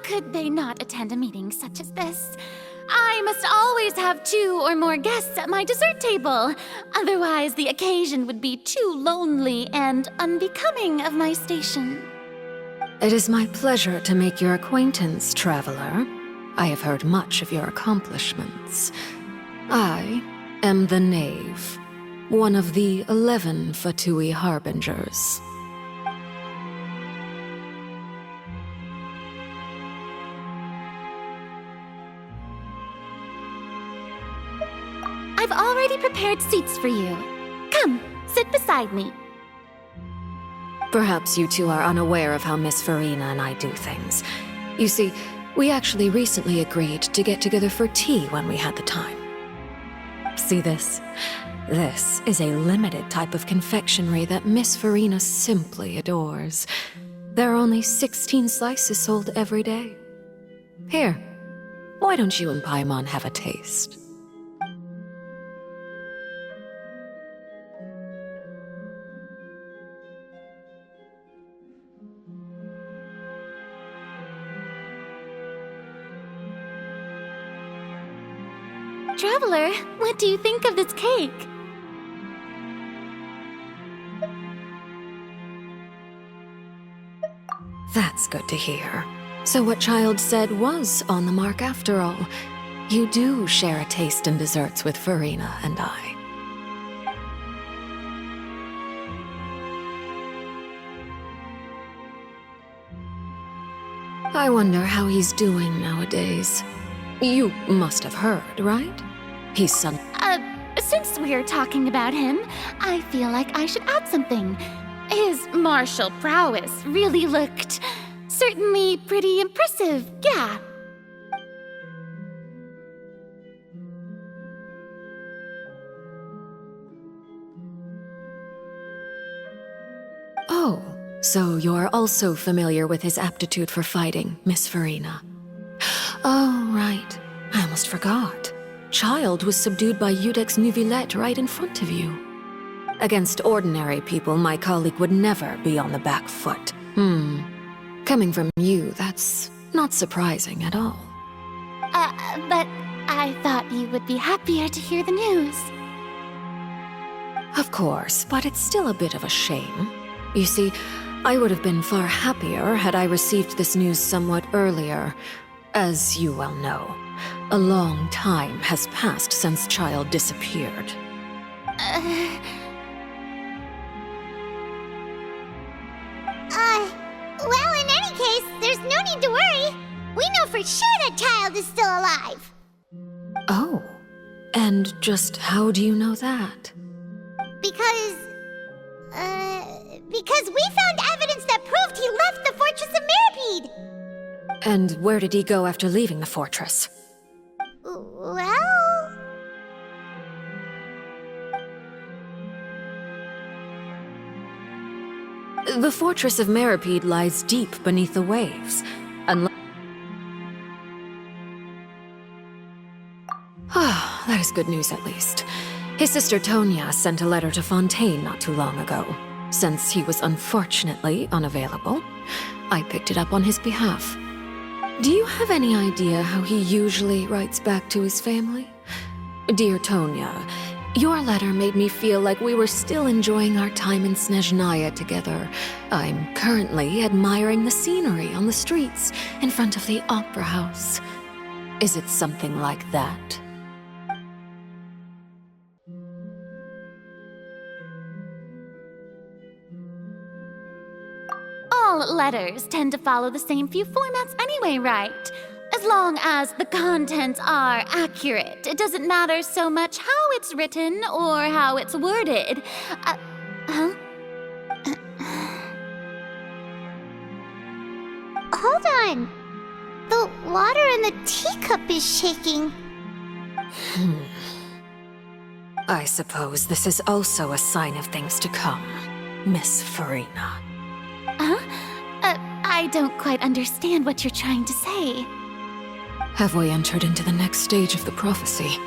could they not attend a meeting such as this? I must always have 2 or more guests at my dessert table. Otherwise, the occasion would be too lonely and unbecoming of my station. It is my pleasure to make your acquaintance, traveler. I have heard much of your accomplishments. I am the Knave, one of the 11 Fatui Harbingers. I've already prepared seats for you. Come, sit beside me. Perhaps you two are unaware of how Miss Farina and I do things. You see, we actually recently agreed to get together for tea when we had the time. See this? This is a limited type of confectionery that Miss Farina simply adores. There are only 16 slices sold every day. Here, why don't you and Paimon have a taste? Traveler, what do you think of this cake? That's good to hear. So what Child said was on the mark after all. You do share a taste in desserts with Farina and I. I wonder how he's doing nowadays. You must have heard, right? He's some... Since we're talking about him, I feel like I should add something. His martial prowess really looked... certainly pretty impressive, yeah. Oh, so you're also familiar with his aptitude for fighting, Miss Farina. Oh, right. I almost forgot. Child was subdued by Udex Neuvillette right in front of you. Against ordinary people, my colleague would never be on the back foot. Coming from you, that's not surprising at all. But I thought you would be happier to hear the news. Of course, but it's still a bit of a shame. You see, I would have been far happier had I received this news somewhat earlier. As you well know, a long time has passed since Child disappeared. Well, in any case, there's no need to worry. We know for sure that Child is still alive. Oh, and just how do you know that? Because we found evidence that proved he left the Fortress of Meripede. And where did he go after leaving the fortress? Well... The Fortress of Meripede lies deep beneath the waves. That is good news at least. His sister Tonya sent a letter to Fontaine not too long ago. Since he was unfortunately unavailable, I picked it up on his behalf. Do you have any idea how he usually writes back to his family? Dear Tonya, your letter made me feel like we were still enjoying our time in Snezhnaya together. I'm currently admiring the scenery on the streets in front of the opera house. Is it something like that? All letters tend to follow the same few formats anyway, right? As long as the contents are accurate, it doesn't matter so much how it's written or how it's worded. Hold on. The water in the teacup is shaking. I suppose this is also a sign of things to come, Miss Farina. I don't quite understand what you're trying to say. Have we entered into the next stage of the prophecy?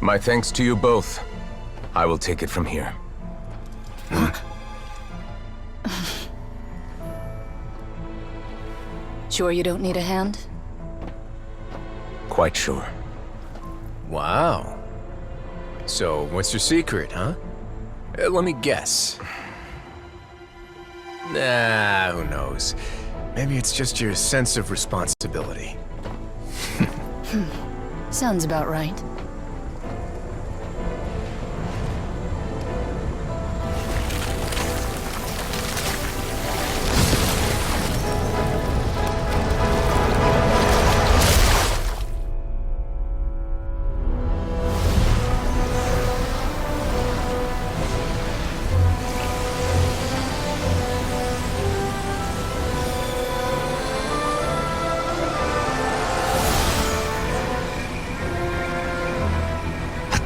My thanks to you both. I will take it from here. Sure you don't need a hand? Quite sure. Wow. So, what's your secret, huh? Let me guess. Nah, who knows? Maybe it's just your sense of responsibility. Sounds about right.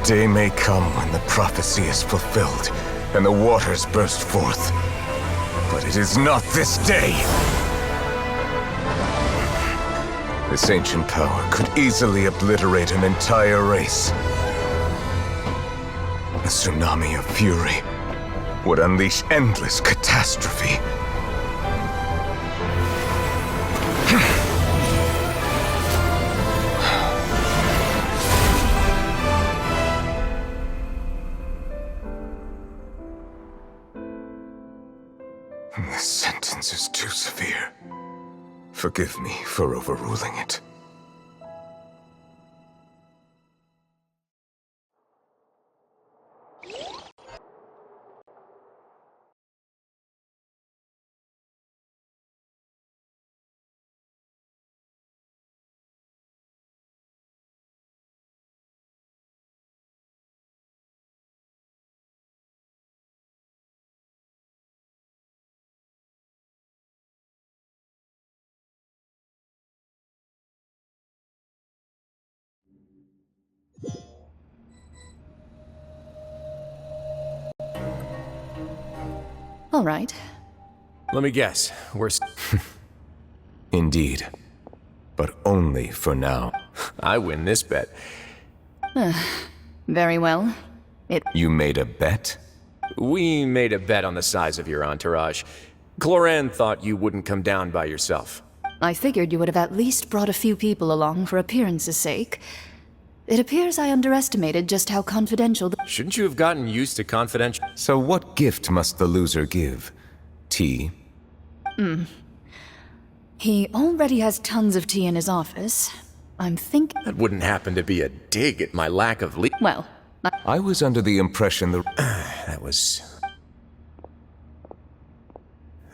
Day may come when the prophecy is fulfilled and the waters burst forth. But it is not this day! This ancient power could easily obliterate an entire race. A tsunami of fury would unleash endless catastrophe. This sentence is too severe. Forgive me for overruling it. All right. Let me guess. Indeed. But only for now. I win this bet. Very well. You made a bet? We made a bet on the size of your entourage. Cloran thought you wouldn't come down by yourself. I figured you would have at least brought a few people along for appearance's sake. It appears I underestimated just how confidential the— Shouldn't you have gotten used to confidential? So what gift must the loser give? Tea? He already has tons of tea in his office. I'm thinking— That wouldn't happen to be a dig at my lack of Well, I was under the impression That was...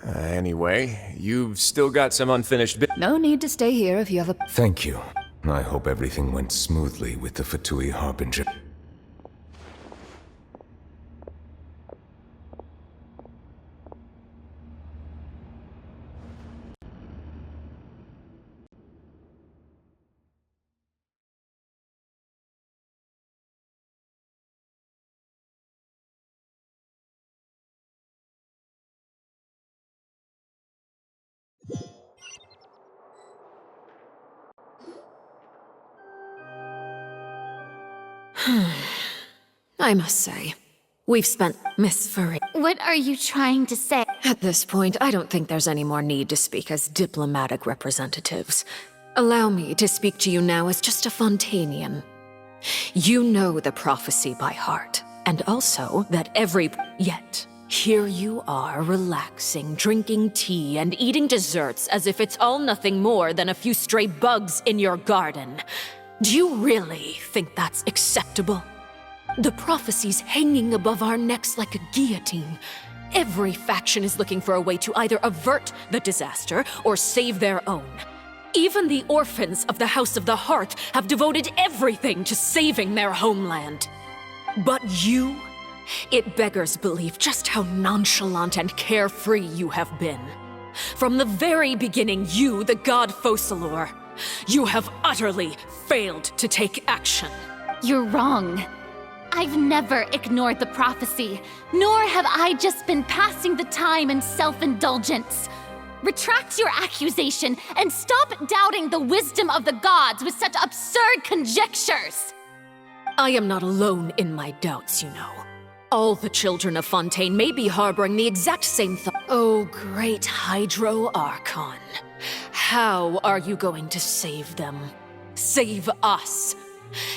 anyway, you've still got some unfinished bit. no need to stay here if you have a— Thank you. I hope everything went smoothly with the Fatui Harbinger. I must say, we've spent Miss Furry. What are you trying to say? At this point, I don't think there's any more need to speak as diplomatic representatives. Allow me to speak to you now as just a Fontanian. You know the prophecy by heart, and also that Yet, here you are, relaxing, drinking tea, and eating desserts as if it's all nothing more than a few stray bugs in your garden. Do you really think that's acceptable? The prophecy's hanging above our necks like a guillotine. Every faction is looking for a way to either avert the disaster or save their own. Even the orphans of the House of the Hearth have devoted everything to saving their homeland. But you, it beggars belief just how nonchalant and carefree you have been. From the very beginning, you, the god Focalor, you have utterly failed to take action. You're wrong. I've never ignored the prophecy, nor have I just been passing the time in self-indulgence. Retract your accusation and stop doubting the wisdom of the gods with such absurd conjectures! I am not alone in my doubts, you know. All the children of Fontaine may be harboring the exact same thought. Oh, great Hydro Archon. How are you going to save them? Save us?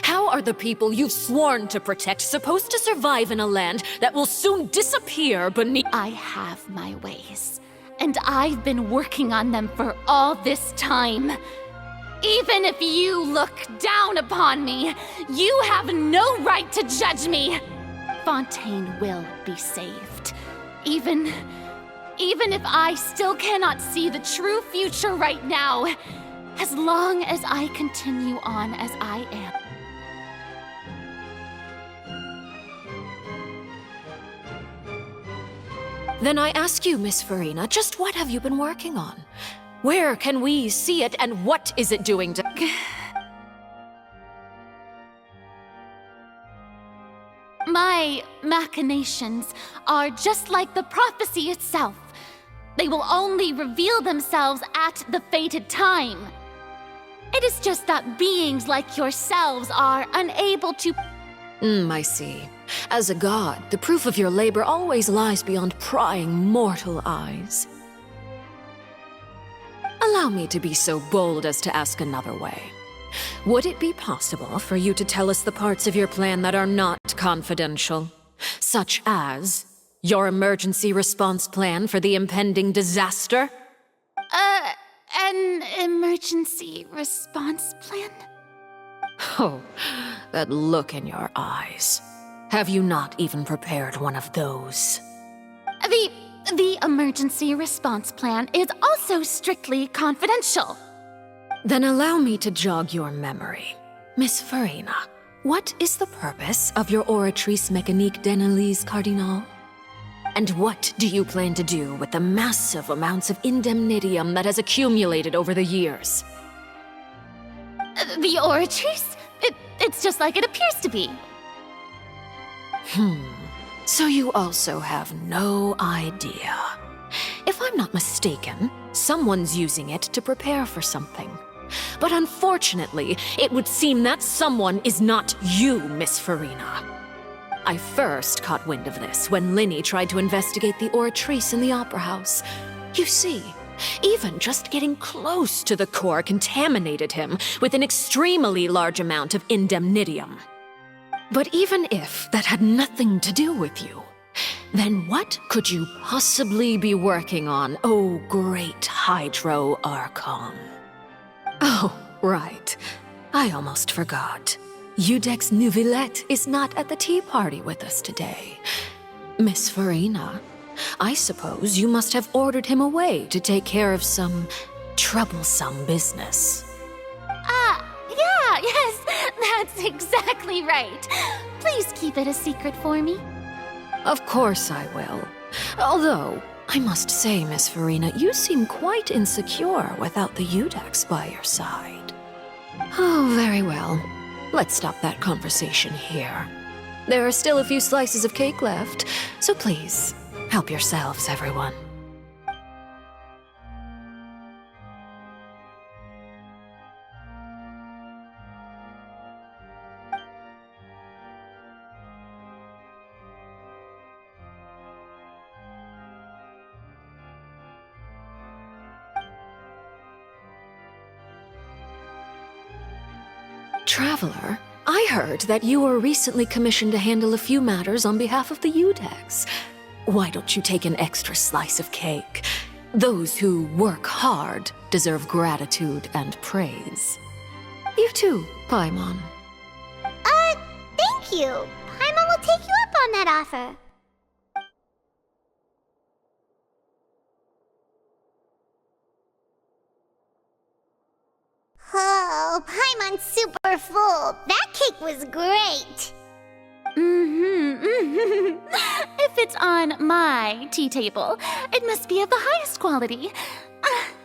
How are the people you've sworn to protect supposed to survive in a land that will soon disappear beneath— I have my ways, and I've been working on them for all this time. Even if you look down upon me, you have no right to judge me. Fontaine will be saved. Even if I still cannot see the true future right now, as long as I continue on as I am. Then I ask you, Miss Farina, just what have you been working on? Where can we see it, and what is it doing to— My machinations are just like the prophecy itself. They will only reveal themselves at the fated time. It is just that beings like yourselves are unable to— I see. As a god, the proof of your labor always lies beyond prying mortal eyes. Allow me to be so bold as to ask another way. Would it be possible for you to tell us the parts of your plan that are not confidential? Such as your emergency response plan for the impending disaster? An emergency response plan? Oh, that look in your eyes. Have you not even prepared one of those? The emergency response plan is also strictly confidential. Then allow me to jog your memory. Miss Farina, what is the purpose of your Oratrice Mécanique d'Analyse Cardinal? And what do you plan to do with the massive amounts of indemnitium that has accumulated over the years? The Oratrice? It's just like it appears to be. So you also have no idea. If I'm not mistaken, someone's using it to prepare for something. But unfortunately, it would seem that someone is not you, Miss Farina. I first caught wind of this when Linny tried to investigate the Oratrice in the Opera House. You see, even just getting close to the core contaminated him with an extremely large amount of indemnitium. But even if that had nothing to do with you, then what could you possibly be working on, oh great Hydro Archon? Oh, right. I almost forgot. Udex Neuvillette is not at the tea party with us today. Miss Farina, I suppose you must have ordered him away to take care of some troublesome business. Yes, that's exactly right. Please keep it a secret for me. Of course I will. Although, I must say, Miss Farina, you seem quite insecure without the Udex by your side. Oh, very well. Let's stop that conversation here. There are still a few slices of cake left, so please, help yourselves, everyone. Traveler, I heard that you were recently commissioned to handle a few matters on behalf of the Udex. Why don't you take an extra slice of cake? Those who work hard deserve gratitude and praise. You too, Paimon. Thank you. Paimon will take you up on that offer. Oh, Paimon's super full. That cake was great. If it's on my tea table, it must be of the highest quality.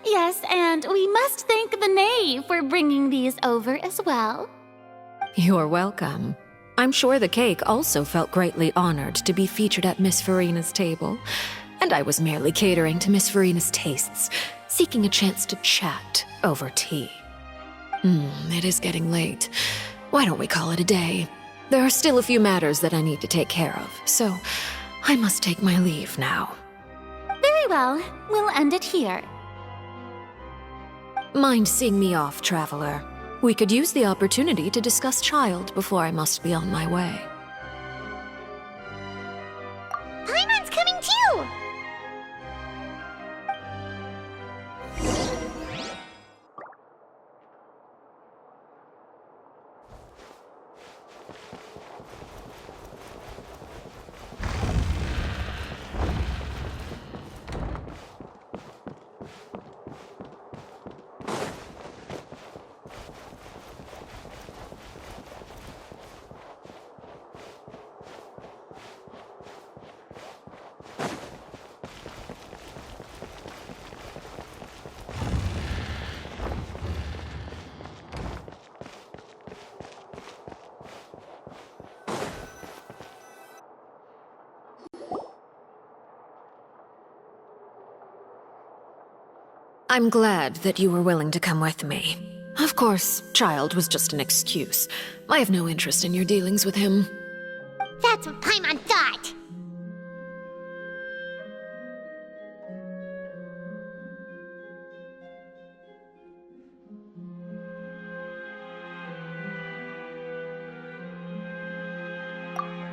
Yes, and we must thank the Knave for bringing these over as well. You're welcome. I'm sure the cake also felt greatly honored to be featured at Miss Farina's table. and I was merely catering to Miss Verina's tastes, seeking a chance to chat over tea. It is getting late. Why don't we call it a day? There are still a few matters that I need to take care of, so I must take my leave now. Very well. We'll end it here. Mind seeing me off, traveler? We could use the opportunity to discuss Child before I must be on my way. Paimon's coming too! I'm glad that you were willing to come with me. Of course, Child was just an excuse. I have no interest in your dealings with him. That's what Paimon thought!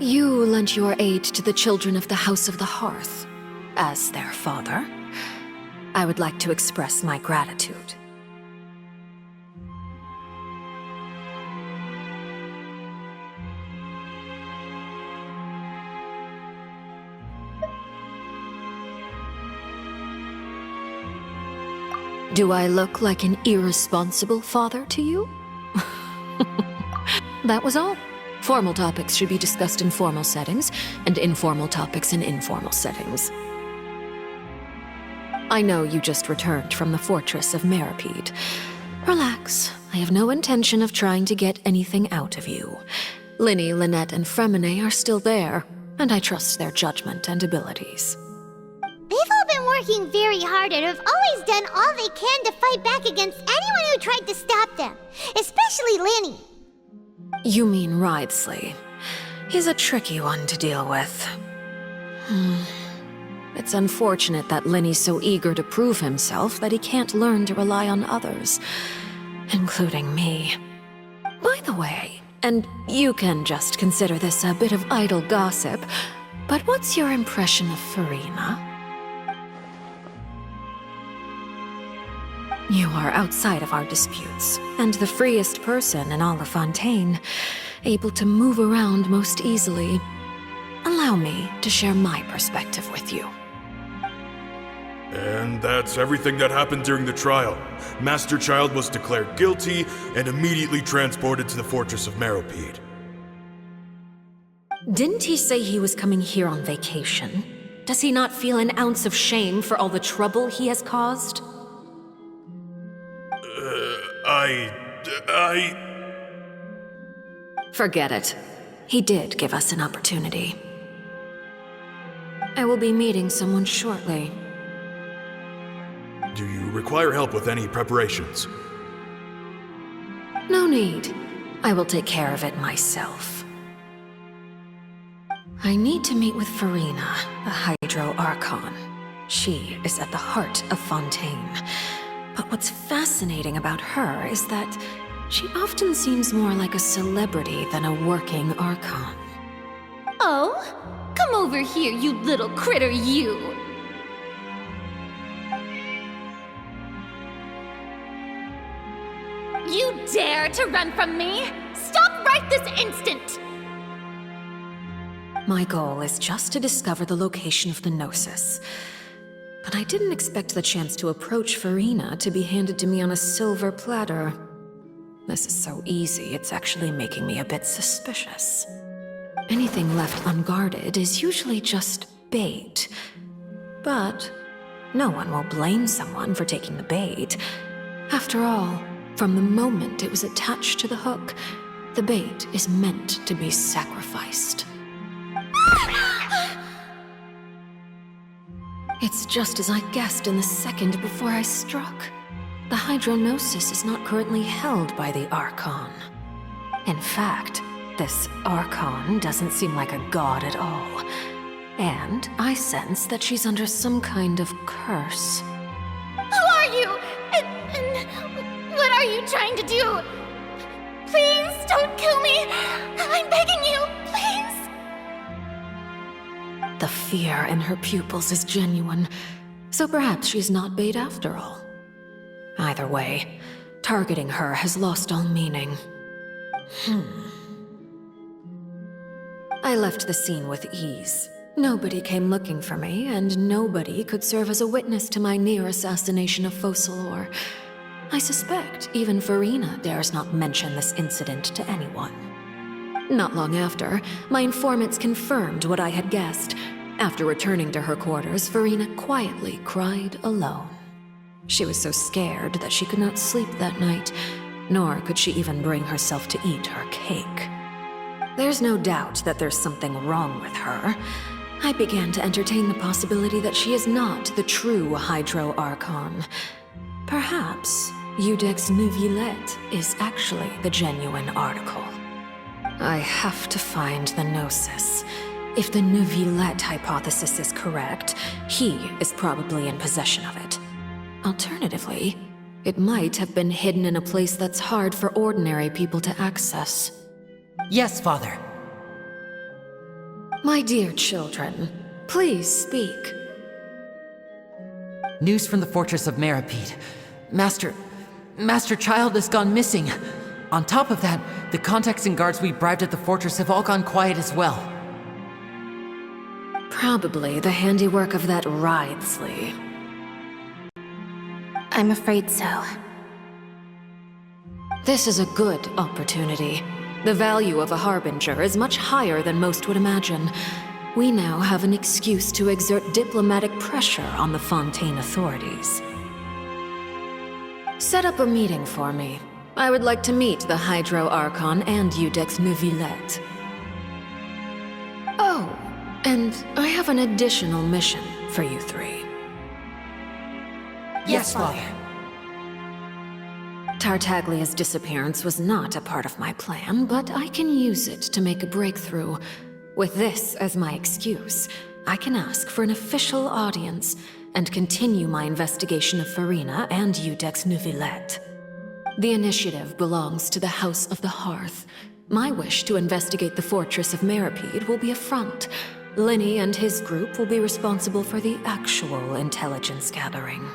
You lent your aid to the children of the House of the Hearth. As their father, I would like to express my gratitude. Do I look like an irresponsible father to you? That was all. Formal topics should be discussed in formal settings, and informal topics in informal settings. I know you just returned from the fortress of Meripede. Relax. I have no intention of trying to get anything out of you. Linny, Lynette, and Fremine are still there, and I trust their judgment and abilities. They've all been working very hard and have always done all they can to fight back against anyone who tried to stop them, especially Linny. You mean Wriothesley. He's a tricky one to deal with. It's unfortunate that Linny's so eager to prove himself that he can't learn to rely on others, including me. By the way, and you can just consider this a bit of idle gossip, but what's your impression of Farina? You are outside of our disputes, and the freest person in all of Fontaine, able to move around most easily. Allow me to share my perspective with you. And that's everything that happened during the trial. Master Child was declared guilty and immediately transported to the Fortress of Meripede. Didn't he say he was coming here on vacation? Does he not feel an ounce of shame for all the trouble he has caused? Forget it. He did give us an opportunity. I will be meeting someone shortly. Do you require help with any preparations? No need. I will take care of it myself. I need to meet with Farina, the Hydro Archon. She is at the heart of Fontaine. But what's fascinating about her is that she often seems more like a celebrity than a working Archon. Oh? Come over here, you little critter, you! You dare to run from me? Stop right this instant! My goal is just to discover the location of the Gnosis. But I didn't expect the chance to approach Farina to be handed to me on a silver platter. This is so easy, it's actually making me a bit suspicious. Anything left unguarded is usually just bait. But no one will blame someone for taking the bait. After all, from the moment it was attached to the hook, the bait is meant to be It's just as I guessed in the second before I struck. The Hydronosis is not currently held by the Archon. In fact, this Archon doesn't seem like a god at all. And I sense that she's under some kind of curse. Who are you? And what are you trying to do? Please don't kill me. I'm begging you, please. The fear in her pupils is genuine, so perhaps she's not bait after all. Either way, targeting her has lost all meaning. I left the scene with ease. Nobody came looking for me, and nobody could serve as a witness to my near assassination of Focalor. I suspect even Farina dares not mention this incident to anyone. Not long after, my informants confirmed what I had guessed. After returning to her quarters, Farina quietly cried alone. She was so scared that she could not sleep that night, nor could she even bring herself to eat her cake. There's no doubt that there's something wrong with her. I began to entertain the possibility that she is not the true Hydro Archon. Perhaps Iudex Neuvillette is actually the genuine article. I have to find the Gnosis. If the Neuvillette hypothesis is correct, he is probably in possession of it. Alternatively, it might have been hidden in a place that's hard for ordinary people to access. Yes, Father. My dear children, please speak. News from the fortress of Meripede. Master Child has gone missing. On top of that, the contacts and guards we bribed at the fortress have all gone quiet as well. Probably the handiwork of that Wriothesley. I'm afraid so. This is a good opportunity. The value of a Harbinger is much higher than most would imagine. We now have an excuse to exert diplomatic pressure on the Fontaine authorities. Set up a meeting for me. I would like to meet the Hydro Archon and Iudex Neuvillette. Oh, and I have an additional mission for you three. Yes, Father. Tartaglia's disappearance was not a part of my plan, but I can use it to make a breakthrough. With this as my excuse, I can ask for an official audience and continue my investigation of Farina and Iudex Neuvillette. The initiative belongs to the House of the Hearth. My wish to investigate the fortress of Meripede will be a front. Linny and his group will be responsible for the actual intelligence gathering.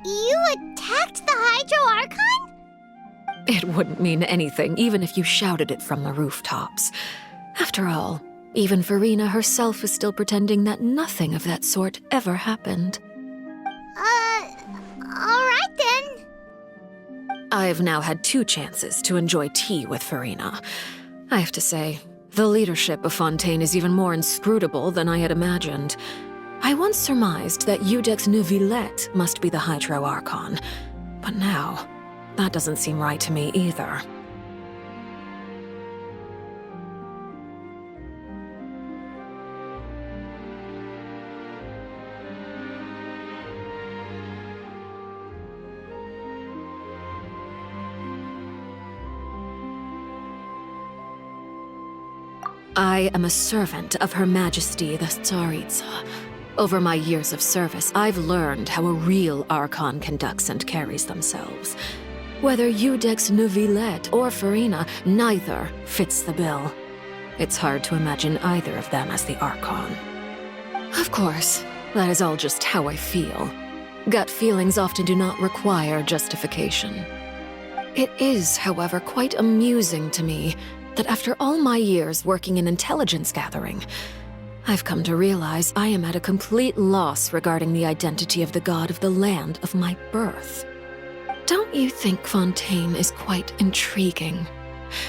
You attacked the Hydro Archon? It wouldn't mean anything, even if you shouted it from the rooftops. After all, even Farina herself is still pretending that nothing of that sort ever happened. Alright then. I've now had 2 chances to enjoy tea with Farina. I have to say, the leadership of Fontaine is even more inscrutable than I had imagined. I once surmised that Iudex Neuvillette must be the Hydro Archon, but now, that doesn't seem right to me either. I am a servant of Her Majesty the Tsaritsa. Over my years of service, I've learned how a real Archon conducts and carries themselves. Whether Eudex Neuvillette or Farina, neither fits the bill. It's hard to imagine either of them as the Archon. Of course, that is all just how I feel. Gut feelings often do not require justification. It is, however, quite amusing to me that after all my years working in intelligence gathering, I've come to realize I am at a complete loss regarding the identity of the god of the land of my birth. Don't you think Fontaine is quite intriguing?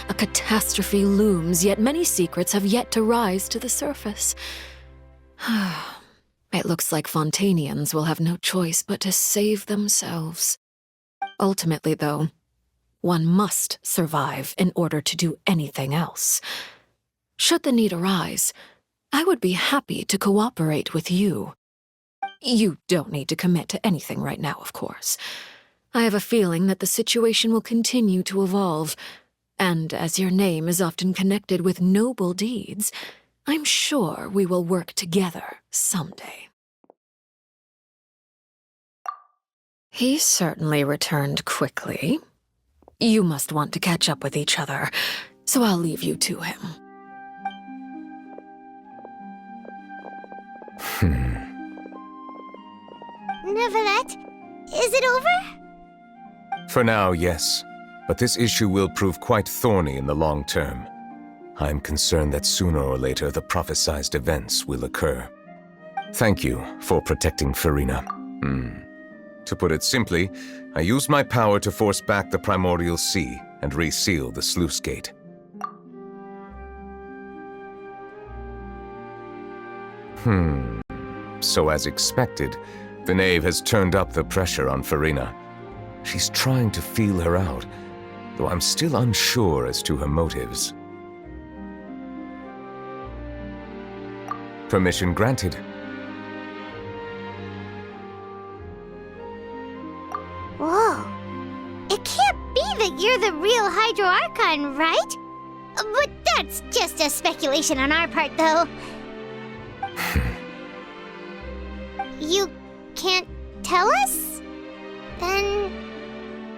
A catastrophe looms, yet many secrets have yet to rise to the surface. It looks like Fontainians will have no choice but to save themselves. Ultimately, though, one must survive in order to do anything else. Should the need arise, I would be happy to cooperate with you. You don't need to commit to anything right now, of course. I have a feeling that the situation will continue to evolve, and as your name is often connected with noble deeds, I'm sure we will work together someday. He certainly returned quickly. You must want to catch up with each other, so I'll leave you to him. Neuvillette, is it over? For now, yes. But this issue will prove quite thorny in the long term. I'm concerned that sooner or later the prophesized events will occur. Thank you for protecting Farina. To put it simply, I used my power to force back the primordial sea and reseal the sluice gate. So as expected, the knave has turned up the pressure on Farina. She's trying to feel her out, though I'm still unsure as to her motives. Permission granted. Whoa. It can't be that you're the real Hydro Archon, right? But that's just a speculation on our part, though. You can't tell us?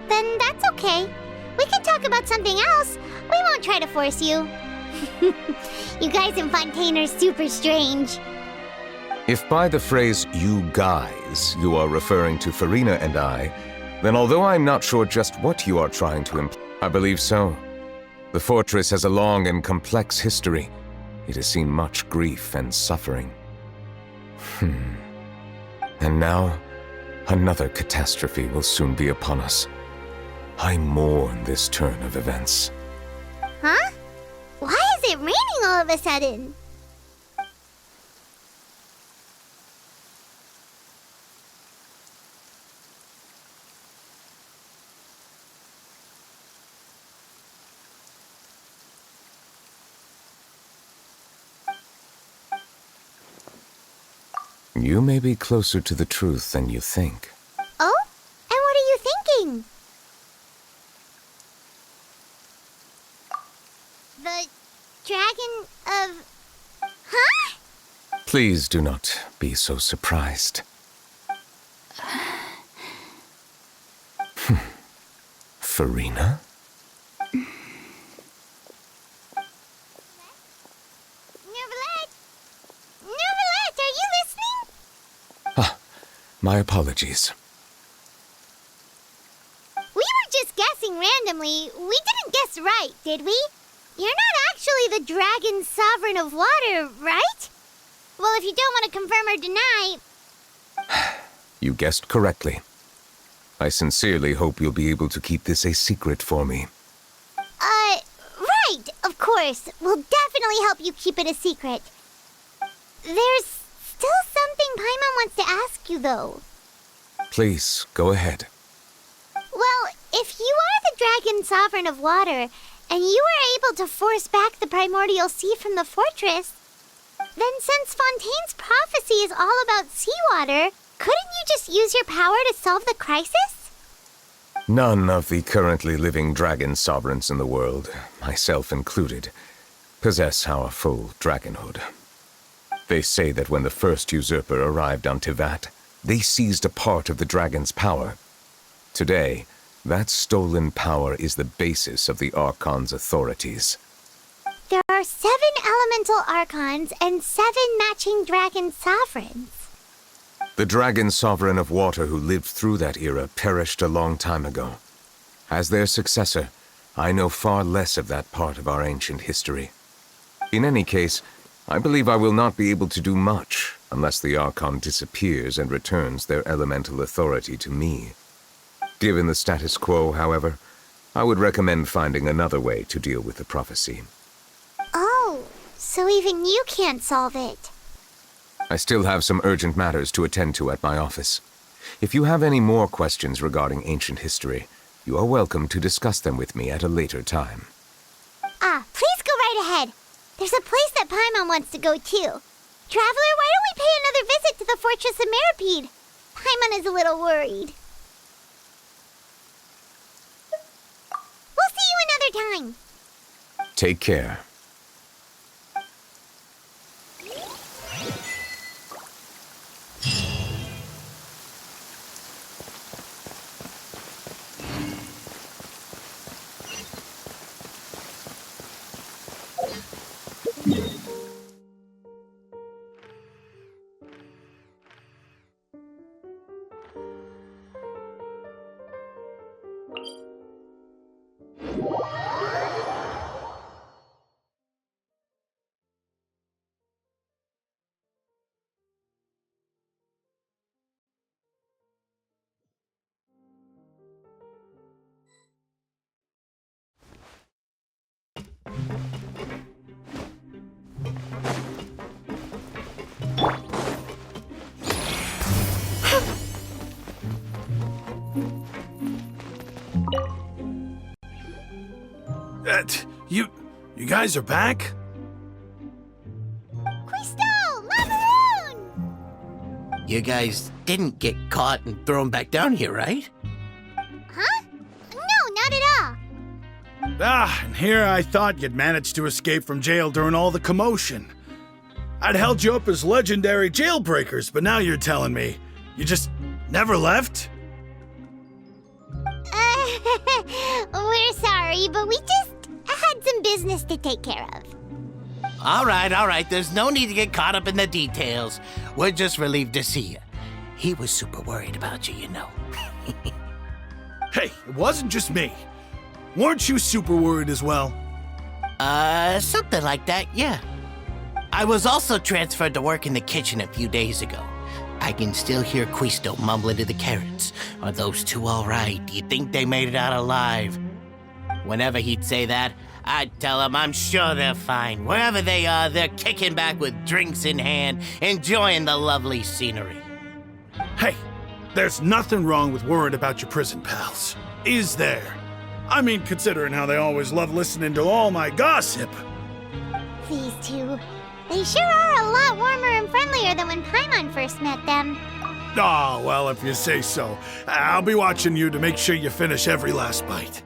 Then that's okay. We can talk about something else. We won't try to force you. You guys in Fontaine are super strange. If by the phrase, you guys, you are referring to Farina and I, then although I'm not sure just what you are trying to imply, I believe so. The fortress has a long and complex history. It has seen much grief and suffering. And now, another catastrophe will soon be upon us. I mourn this turn of events. Huh? Why is it raining all of a sudden? You may be closer to the truth than you think. Oh? And what are you thinking? The dragon of... Huh? Please do not be so surprised. Farina? Neuvillette! Neuvillette, are you listening? My apologies. We were just guessing randomly. We didn't guess right, did we? You're not actually the dragon sovereign of water, right? Well, if you don't want to confirm or deny... You guessed correctly. I sincerely hope you'll be able to keep this a secret for me. Right, of course. We'll definitely help you keep it a secret. There's still something Paimon wants to ask you, though. Please, go ahead. Well, if you are the dragon sovereign of water, and you were able to force back the primordial sea from the fortress, then since Fontaine's prophecy is all about seawater, couldn't you just use your power to solve the crisis? None of the currently living dragon sovereigns in the world, myself included, possess our full dragonhood. They say that when the first usurper arrived on Teyvat, they seized a part of the dragon's power. Today, That stolen power is the basis of the Archon's authorities. There are 7 elemental archons and 7 matching dragon sovereigns. The dragon sovereign of water who lived through that era perished a long time ago. As their successor, I know far less of that part of our ancient history. In any case, I believe I will not be able to do much unless the Archon disappears and returns their elemental authority to me. Given the status quo, however, I would recommend finding another way to deal with the prophecy. Oh, so even you can't solve it. I still have some urgent matters to attend to at my office. If you have any more questions regarding ancient history, you are welcome to discuss them with me at a later time. Please go right ahead. There's a place that Paimon wants to go too. Traveler, why don't we pay another visit to the Fortress of Meripede? Paimon is a little worried. We'll see you another time. Take care. You guys are back? Quisto! Macaroon! You guys didn't get caught and thrown back down here, right? Huh? No, not at all. And here I thought you'd managed to escape from jail during all the commotion. I'd held you up as legendary jailbreakers, but now you're telling me you just never left? We're sorry, but we just had some business to take care of. All right. There's no need to get caught up in the details. We're just relieved to see you. He was super worried about you, you know. Hey, it wasn't just me. Weren't you super worried as well? Something like that, yeah. I was also transferred to work in the kitchen a few days ago. I can still hear Quisto mumbling to the carrots. Are those two all right? Do you think they made it out alive? Whenever he'd say that, I'd tell him I'm sure they're fine. Wherever they are, they're kicking back with drinks in hand, enjoying the lovely scenery. Hey, there's nothing wrong with worrying about your prison pals. Is there? I mean, considering how they always love listening to all my gossip. These two. They sure are a lot warmer and friendlier than when Paimon first met them. Oh, well, if you say so. I'll be watching you to make sure you finish every last bite.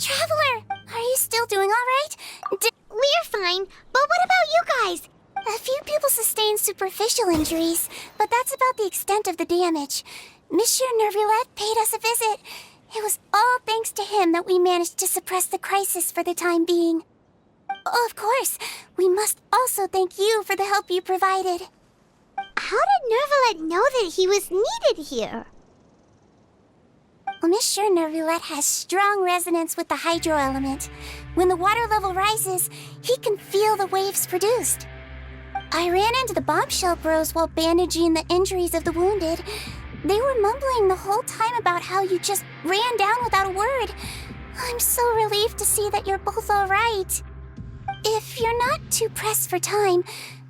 Traveler, are you still doing all right? We're fine, but what about you guys? A few people sustained superficial injuries, but that's about the extent of the damage. Monsieur Neuvillette paid us a visit. It was all thanks to him that we managed to suppress the crisis for the time being. Of course, we must also thank you for the help you provided. How did Neuvillette know that he was needed here? Well, Monsieur Neuvillette has strong resonance with the hydro element. When the water level rises, he can feel the waves produced. I ran into the bombshell bros while bandaging the injuries of the wounded. They were mumbling the whole time about how you just ran down without a word. I'm so relieved to see that you're both all right. If you're not too pressed for time,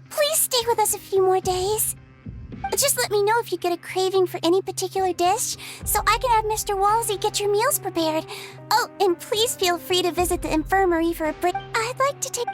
please stay with us a few more days. Just let me know if you get a craving for any particular dish, so I can have Mr. Walsey get your meals prepared. Oh, and please feel free to visit the infirmary for a break. I'd like to take...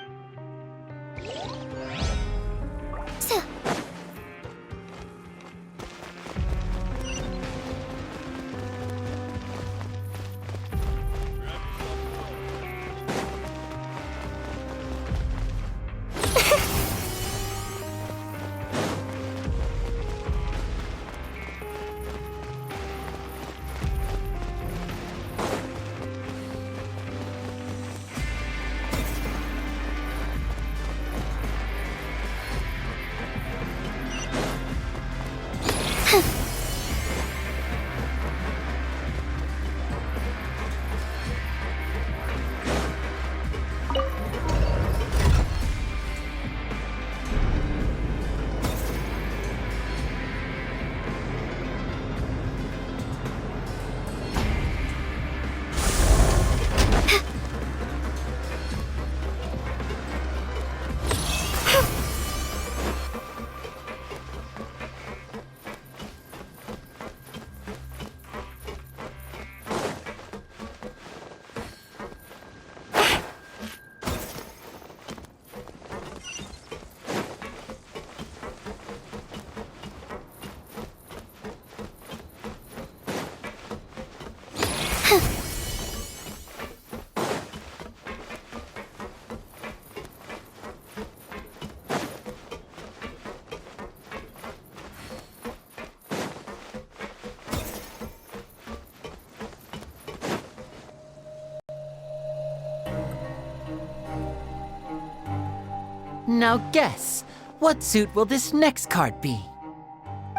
Now guess, what suit will this next card be?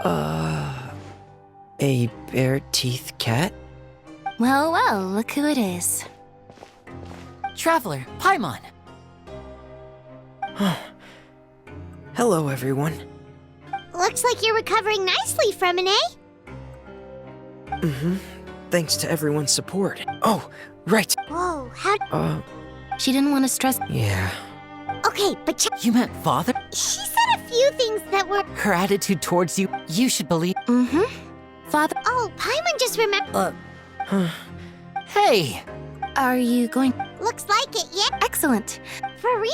A bare-teeth cat? Well, well, look who it is. Traveler, Paimon. Hello, everyone. Looks like you're recovering nicely from it, eh? Thanks to everyone's support. Oh, right. Whoa, how... She didn't want to stress. Yeah. Okay, but You meant father? she said a few things that were... Her attitude towards you, you should believe. Father, Oh, Paimon just remembered... Hey! are you going? Looks like it, yeah? Excellent. For real?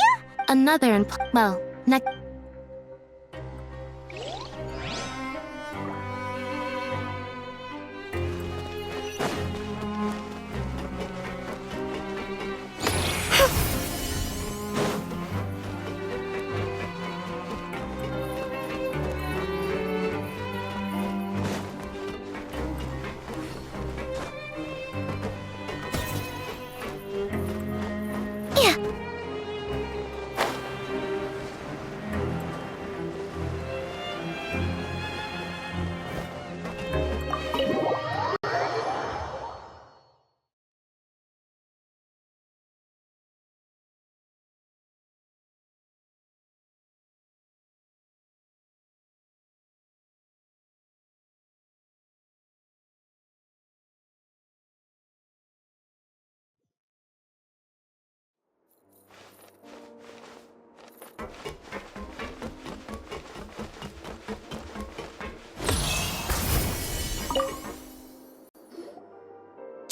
Another and well, next. Yeah.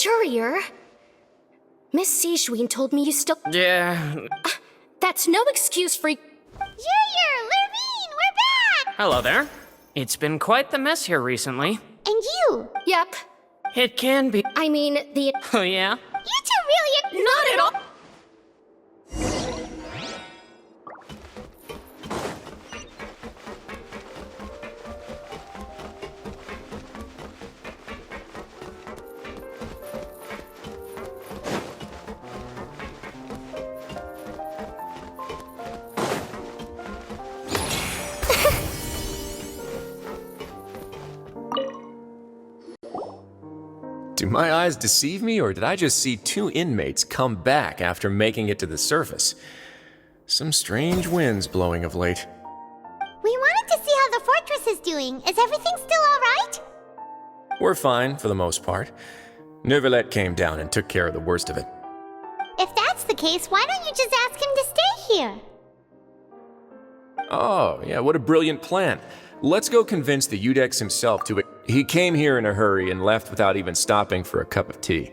Courier? Miss Sijween told me you still. Yeah. That's no excuse for. Junior, Lurvine, we're back! Hello there. It's been quite the mess here recently. And you? Yep. It can be. I mean, the. Oh, yeah? You two really... Not at all! Do my eyes deceive me, or did I just see two inmates come back after making it to the surface? Some strange winds blowing of late. We wanted to see how the fortress is doing. Is everything still alright? We're fine, for the most part. Neuvillette came down and took care of the worst of it. If that's the case, why don't you just ask him to stay here? Oh, yeah, what a brilliant plan. Let's go convince the Udex himself to... He came here in a hurry and left without even stopping for a cup of tea.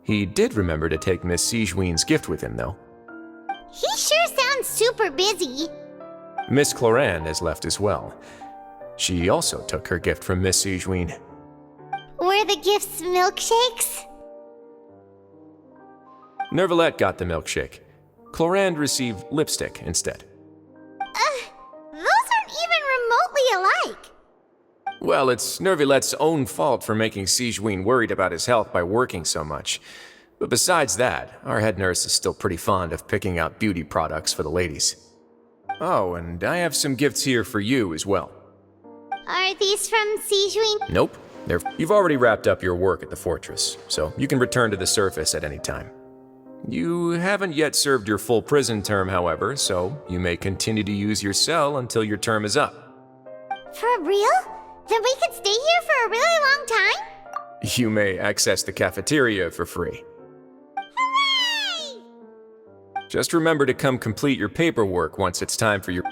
He did remember to take Miss Sijween's gift with him, though. He sure sounds super busy. Miss Cloran has left as well. She also took her gift from Miss Sijween. Were the gifts milkshakes? Neuvillette got the milkshake. Cloran received lipstick instead. Those aren't even remotely alike. Well, it's Neuvillette's own fault for making Sijween worried about his health by working so much. But besides that, our head nurse is still pretty fond of picking out beauty products for the ladies. Oh, and I have some gifts here for you as well. Are these from Sijween? Nope. You've already wrapped up your work at the fortress, so you can return to the surface at any time. You haven't yet served your full prison term, however, so you may continue to use your cell until your term is up. For real? Then we could stay here for a really long time? You may access the cafeteria for free. Hooray! Just remember to come complete your paperwork once it's time for your...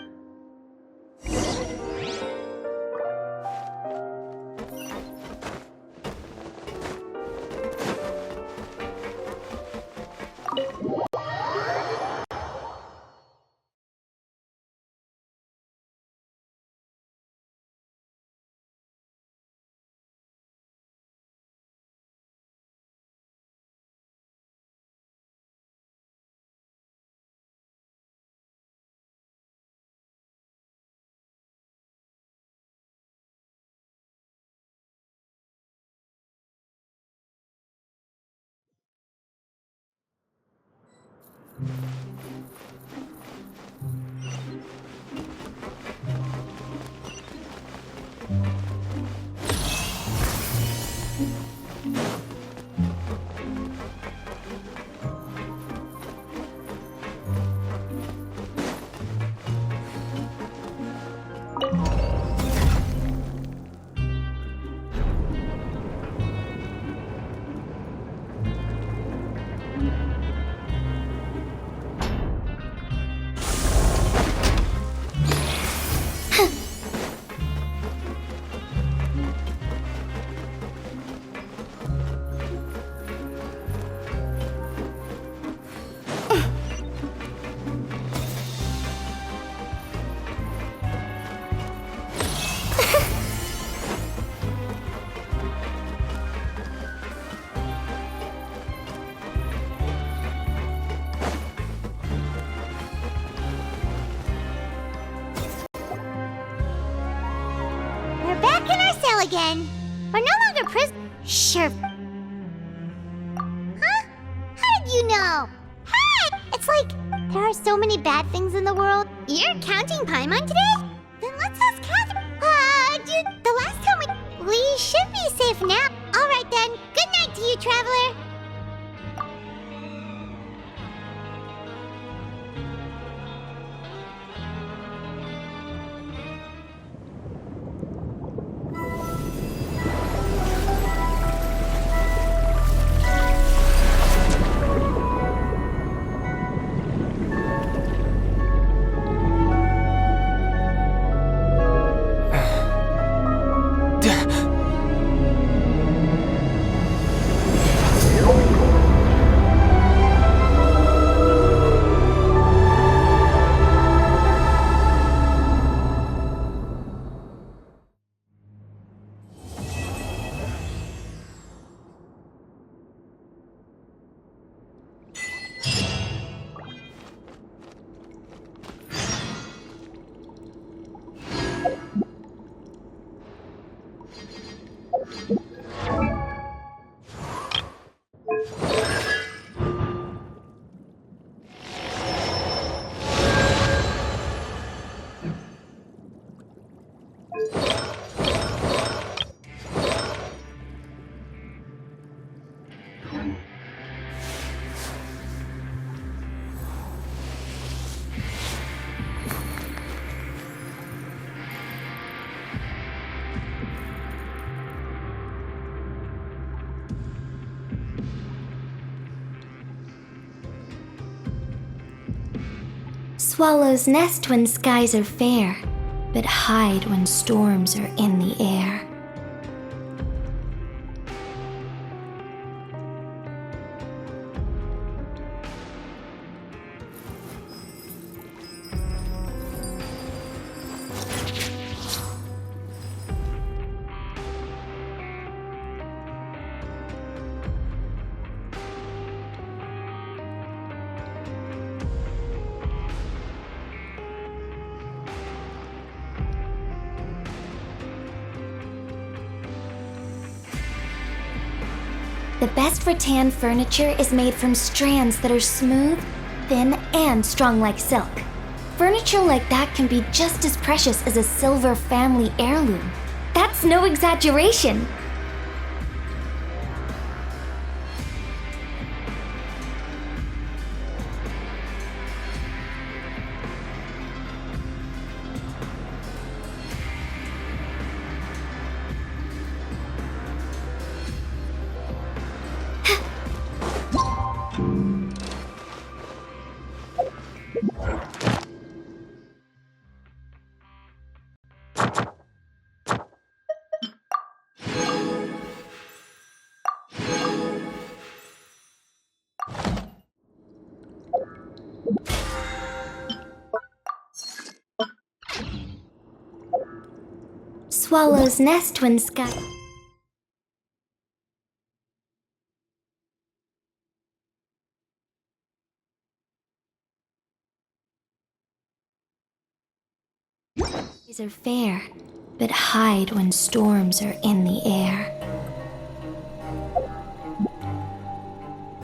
again. We're no longer Sure. Huh? How did you know? Hey! It's like, there are so many bad things in the world. You're counting Paimon today? Then let's ask Catherine. Dude, the last time we should be safe now. Alright then, good night to you, Traveler. Swallows nest when skies are fair, but hide when storms are in the air. The best rattan furniture is made from strands that are smooth, thin, and strong like silk. Furniture like that can be just as precious as a silver family heirloom. That's no exaggeration. Swallows nest when sky... skies are fair, but hide when storms are in the air.